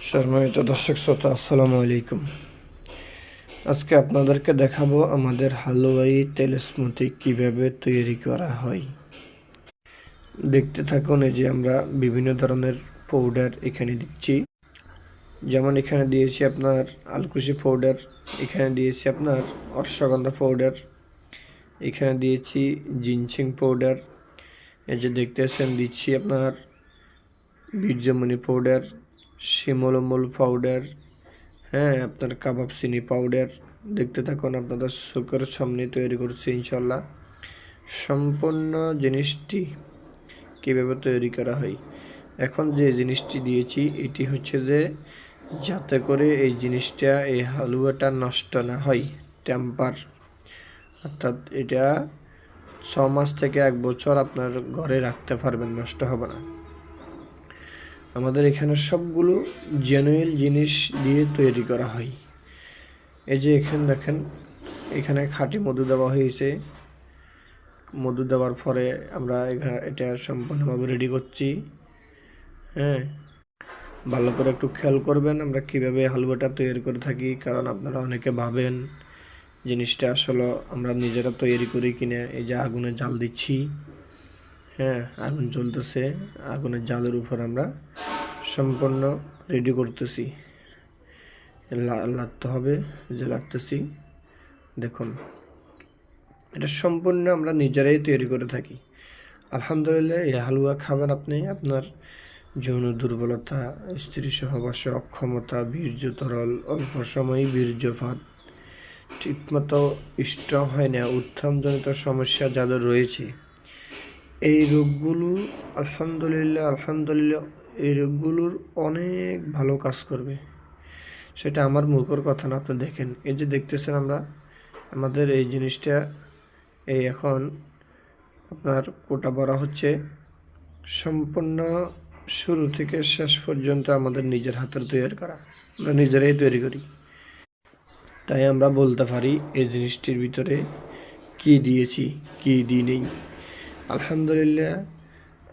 সম্মানিত দর্শক শ্রোতা, আসসালামু আলাইকুম। আজকে আপনাদেরকে দেখাবো আমাদের হালুয়াই তেল স্মুদি কীভাবে তৈরি করা হয়। দেখতে থাকুন। এই যে আমরা বিভিন্ন ধরনের পাউডার এখানে দিচ্ছি। যেমন এখানে দিয়েছি আপনার আলকুশি পাউডার, এখানে দিয়েছি আপনার অশ্বগন্ধা পাউডার, এখানে দিয়েছি জিনসিং পাউডার, এই যে দেখতেছেন দিচ্ছি আপনার বীর্যমণি পাউডার, শিমলমূল পাউডার, আপনার কাবাব চিনি পাউডার। দেখতে থাকুন, আপনাদের চোখের সামনে তৈরি করছি ইনশাল্লাহ। সম্পূর্ণ জিনিসটি কীভাবে তৈরি করা হয়। এখন যে জিনিসটি দিয়েছি এটি হচ্ছে যে যাতে করে এই জিনিসটা, এই হালুয়াটা নষ্ট না হয়, টেম্পার, অর্থাৎ এটা 6 মাস থেকে 1 বছর আপনার ঘরে রাখতে পারবেন, নষ্ট হবে না। আমাদের এখানে সবগুলো জেনুইন জিনিস দিয়ে তৈরি করা হয়। এই যে এখানে দেখেন, এখানে খাঁটি মধু দেওয়া হয়েছে। মধু দেওয়ার পরে আমরা এটা সম্পূর্ণভাবে রেডি করছি। ভালো করে একটু খেয়াল করবেন আমরা কিভাবে হালুয়াটা তৈরি করে থাকি, কারণ আপনারা অনেকে ভাবেন জিনিসটা আসলে আমরা নিজেরা তৈরি করি কিনা। এই যে আগুনে জাল দিচ্ছি, আগুন জ্বলতেছে, আগুনের জালের উপর আমরা সম্পূর্ণ রেডি করতেছি। লাগতে হবে, যে লাগতেছি দেখুন, এটা সম্পূর্ণ আমরা নিজেরাই তৈরি করে থাকি। আলহামদুলিল্লাহ, এই হালুয়া খাবেন আপনি, আপনার যৌন দুর্বলতা, স্ত্রী সহবাসে অক্ষমতা, বীর্য তরল, অল্প সময় বীর্যপাত, ঠিকমতো স্ট্রং হয় না, উত্থানজনিত সমস্যা যাদের রয়েছে, এই রোগগুলো আলহামদুলিল্লাহ এই রোগগুলোর অনেক ভালো কাজ করবে। সেটা আমার মুখের কথা না, আপনি দেখেন। এই যে দেখতেছেন আমরা আমাদের এই জিনিসটা, এই এখন আপনার কোটা ভরা হচ্ছে। সম্পূর্ণ শুরু থেকে শেষ পর্যন্ত আমাদের নিজের হাতের তৈরি করা, আমরা নিজেরাই তৈরি করি। তাই আমরা বলতে পারি এই জিনিসটির ভিতরে কি দিয়েছি, কি দিই নেই। আলহামদুলিল্লাহ,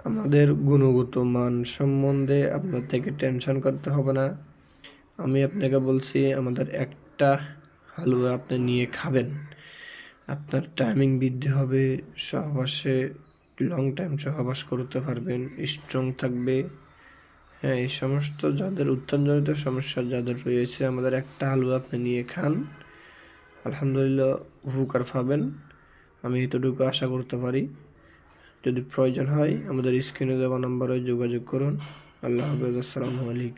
আমাদের গুণগত মান সম্বন্ধে আপনার থেকে টেনশন করতে হবে না। আমি আপনাকে বলছি, আমাদের একটা হালুয়া আপনি নিয়ে খাবেন, আপনার টাইমিং বৃদ্ধি হবে, সহবাসে লং টাইম সহবাস করতে পারবেন, স্ট্রং থাকবে। এই সমস্ত যাদের উত্থানজনিত সমস্যা যাদের রয়েছে, আমাদের একটা হালুয়া আপনি নিয়ে খান, আলহামদুলিল্লাহ উপকার পাবেন। আমি এতটুকু আশা করতে পারি। যদি প্রয়োজন হয় আমাদের স্ক্রিনে দেওয়া নম্বরে যোগাযোগ করুন। আল্লাহ হাফেজ, আসসালামু আলাইকুম।